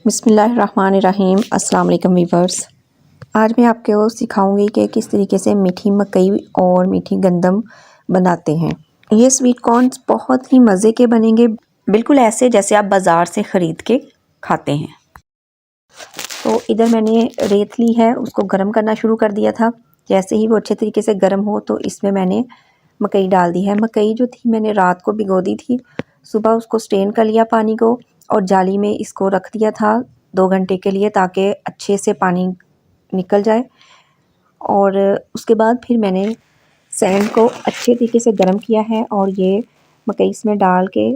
बिस्मिल्लाहिर्रहमानिर्रहीम। अस्सलाम वालेकुम वीवर्स। आज मैं आपको सिखाऊंगी कि किस तरीके से मीठी मकई और मीठी गंदम बनाते हैं। ये स्वीट कॉर्न्स बहुत ही मज़े के बनेंगे, बिल्कुल ऐसे जैसे आप बाज़ार से ख़रीद के खाते हैं। तो इधर मैंने रेत ली है, उसको गर्म करना शुरू कर दिया था। जैसे ही वो अच्छे तरीके से गर्म हो तो इसमें मैंने मकई डाल दी है। मकई जो थी मैंने रात को भिगो दी थी, सुबह उसको स्ट्रेन कर लिया पानी को और जाली में इसको रख दिया था 2 घंटे के लिए, ताकि अच्छे से पानी निकल जाए। और उसके बाद फिर मैंने सैंड को अच्छे तरीके से गर्म किया है और ये मकई इसमें डाल के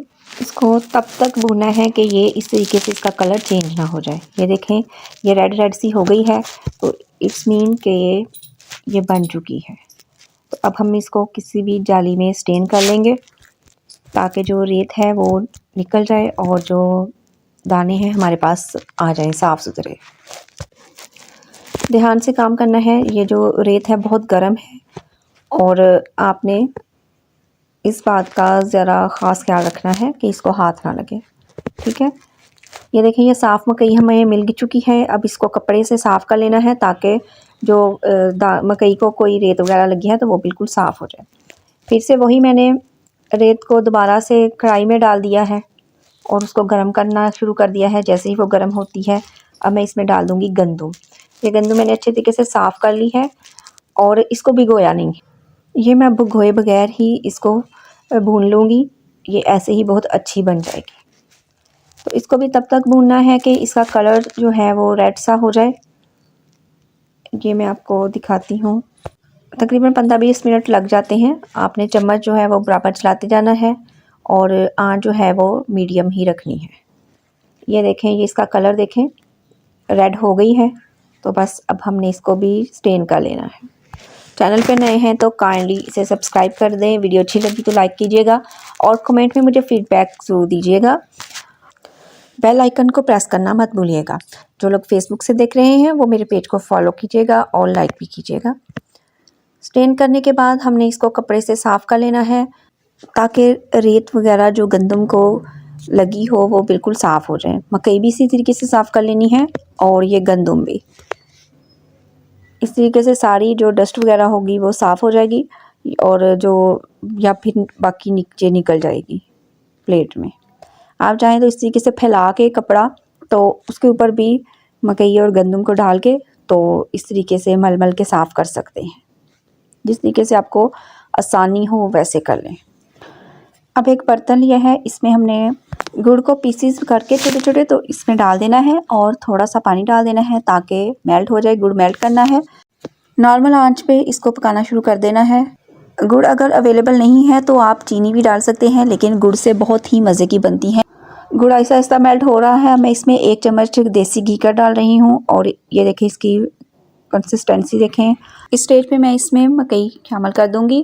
इसको तब तक भूनना है कि ये इस तरीके से इसका कलर चेंज ना हो जाए। ये देखें, ये रेड रेड सी हो गई है, तो इट्स मीन कि ये बन चुकी है। तो अब हम इसको किसी भी जाली में स्टेन कर लेंगे ताकि जो रेत है वो निकल जाए और जो दाने हैं हमारे पास आ जाएं साफ़ सुथरे। ध्यान से काम करना है। ये जो रेत है बहुत गर्म है और आपने इस बात का ज़रा ख़ास ख्याल रखना है कि इसको हाथ ना लगे, ठीक है। ये देखें, ये साफ़ मकई हमें मिल चुकी है। अब इसको कपड़े से साफ़ कर लेना है ताकि जो मकई को कोई रेत वगैरह लगी है तो वो बिल्कुल साफ़ हो जाए। फिर से वही मैंने रेत को दोबारा से कढ़ाई में डाल दिया है और उसको गर्म करना शुरू कर दिया है। जैसे ही वो गर्म होती है अब मैं इसमें डाल दूँगी गंदम। ये गंदम मैंने अच्छे तरीके से साफ़ कर ली है और इसको भिगोया नहीं। ये मैं भिगोए बगैर ही इसको भून लूँगी, ये ऐसे ही बहुत अच्छी बन जाएगी। तो इसको भी तब तक भूनना है कि इसका कलर जो है वो रेड सा हो जाए। ये मैं आपको दिखाती हूँ। तकरीबन 15-20 मिनट लग जाते हैं। आपने चम्मच जो है वो बराबर चलाते जाना है और आँच जो है वो मीडियम ही रखनी है। ये देखें, ये इसका कलर देखें, रेड हो गई है। तो बस अब हमने इसको भी स्टेन कर लेना है। चैनल पे नए हैं तो काइंडली इसे सब्सक्राइब कर दें। वीडियो अच्छी लगी तो लाइक कीजिएगा और कमेंट में मुझे फ़ीडबैक ज़रूर दीजिएगा। बेल आइकन को प्रेस करना मत भूलिएगा। जो लोग फेसबुक से देख रहे हैं वो मेरे पेज को फॉलो कीजिएगा और लाइक भी कीजिएगा। स्टेन करने के बाद हमने इसको कपड़े से साफ़ कर लेना है ताकि रेत वगैरह जो गंदम को लगी हो वो बिल्कुल साफ़ हो जाए। मकई भी इसी तरीके से साफ़ कर लेनी है और ये गंदम भी इस तरीके से सारी जो डस्ट वगैरह होगी वो साफ़ हो जाएगी और जो या फिर बाकी नीचे निकल जाएगी प्लेट में। आप चाहें तो इस तरीके से फैला के कपड़ा तो उसके ऊपर भी मकई और गंदम को डाल के तो इस तरीके से मल के साफ़ कर सकते हैं। जिस तरीके से आपको आसानी हो वैसे कर लें। अब एक बर्तन लिया है, इसमें हमने गुड़ को पीसीस करके छोटे छोटे तो इसमें डाल देना है और थोड़ा सा पानी डाल देना है ताकि मेल्ट हो जाए। गुड़ मेल्ट करना है। नॉर्मल आंच पे इसको पकाना शुरू कर देना है। गुड़ अगर अवेलेबल नहीं है तो आप चीनी भी डाल सकते हैं, लेकिन गुड़ से बहुत ही मज़े की बनती है। गुड़ ऐसा ऐसा मेल्ट हो रहा है। मैं इसमें 1 चम्मच देसी घी का डाल रही हूँ और ये देखें इसकी कंसिस्टेंसी देखें। इस स्टेज पे मैं इसमें मकई शामिल कर दूँगी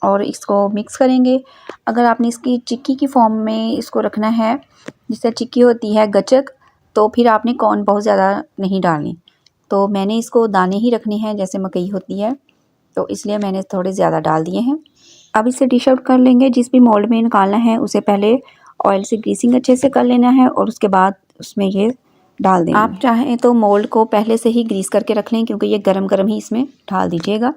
और इसको मिक्स करेंगे। अगर आपने इसकी चिक्की की फॉर्म में इसको रखना है, जिससे चिक्की होती है गचक, तो फिर आपने कॉर्न बहुत ज़्यादा नहीं डालनी। तो मैंने इसको दाने ही रखने हैं जैसे मकई होती है, तो इसलिए मैंने थोड़े ज़्यादा डाल दिए हैं। अब इसे डिश आउट कर लेंगे। जिस भी मोल्ड में निकालना है उसे पहले ऑयल से ग्रीसिंग अच्छे से कर लेना है और उसके बाद उसमें ये डाल देना। आप चाहें तो मोल्ड को पहले से ही ग्रीस करके रख लें, क्योंकि ये गरम गरम ही इसमें डाल दीजिएगा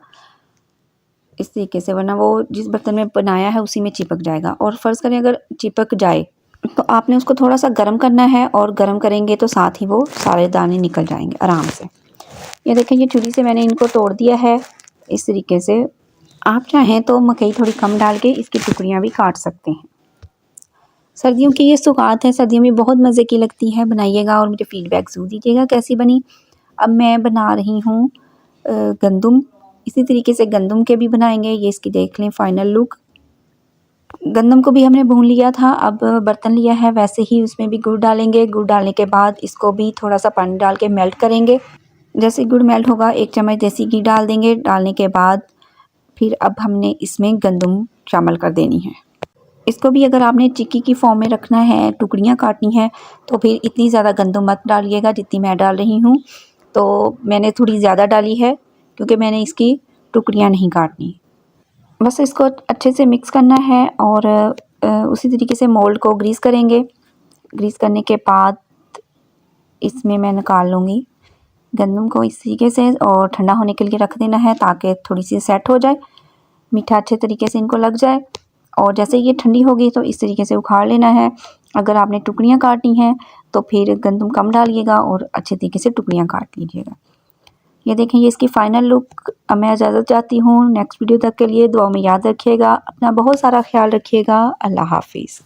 इस तरीके से, वरना वो जिस बर्तन में बनाया है उसी में चिपक जाएगा। और फ़र्ज़ करें अगर चिपक जाए तो आपने उसको थोड़ा सा गर्म करना है और गर्म करेंगे तो साथ ही वो सारे दाने निकल जाएंगे आराम से। ये देखें, ये छुरी से मैंने इनको तोड़ दिया है इस तरीके से। आप चाहें तो मकई थोड़ी कम डाल के इसकी टुकड़ियाँ भी काट सकते हैं। सर्दियों की ये सौगात है, सर्दियों में बहुत मज़े की लगती है। बनाइएगा और मुझे फ़ीडबैक ज़रूर दीजिएगा कैसी बनी। अब मैं बना रही हूँ गंदम। इसी तरीके से गंदम के भी बनाएंगे। ये इसकी देख लें फ़ाइनल लुक। गंदम को भी हमने भून लिया था। अब बर्तन लिया है, वैसे ही उसमें भी गुड़ डालेंगे। गुड़ डालने के बाद इसको भी थोड़ा सा पानी डाल के मेल्ट करेंगे। जैसे गुड़ मेल्ट होगा 1 चम्मच देसी घी डाल देंगे। डालने के बाद फिर अब हमने इसमें गंदम शामिल कर देनी है। इसको भी अगर आपने चिक्की की फॉर्म में रखना है, टुकड़ियाँ काटनी है, तो फिर इतनी ज़्यादा गंदम मत डालिएगा जितनी मैं डाल रही हूँ। तो मैंने थोड़ी ज़्यादा डाली है क्योंकि मैंने इसकी टुकड़ियाँ नहीं काटनी। बस इसको अच्छे से मिक्स करना है और उसी तरीके से मोल्ड को ग्रीस करेंगे। ग्रीस करने के बाद इसमें मैं निकाल लूँगी गंदम को इस तरीके से और ठंडा होने के लिए रख देना है ताकि थोड़ी सी सेट हो जाए, मीठा अच्छे तरीके से इनको लग जाए। और जैसे ये ठंडी होगी तो इस तरीके से उखाड़ लेना है। अगर आपने टुकड़ियाँ काटनी हैं तो फिर गंदम कम डालिएगा और अच्छे तरीके से टुकड़ियाँ काट लीजिएगा। ये देखें, ये इसकी फ़ाइनल लुक। अब मैं इजाज़त चाहती हूँ। नेक्स्ट वीडियो तक के लिए दुआ में याद रखिएगा, अपना बहुत सारा ख्याल रखिएगा। अल्लाह हाफिज़।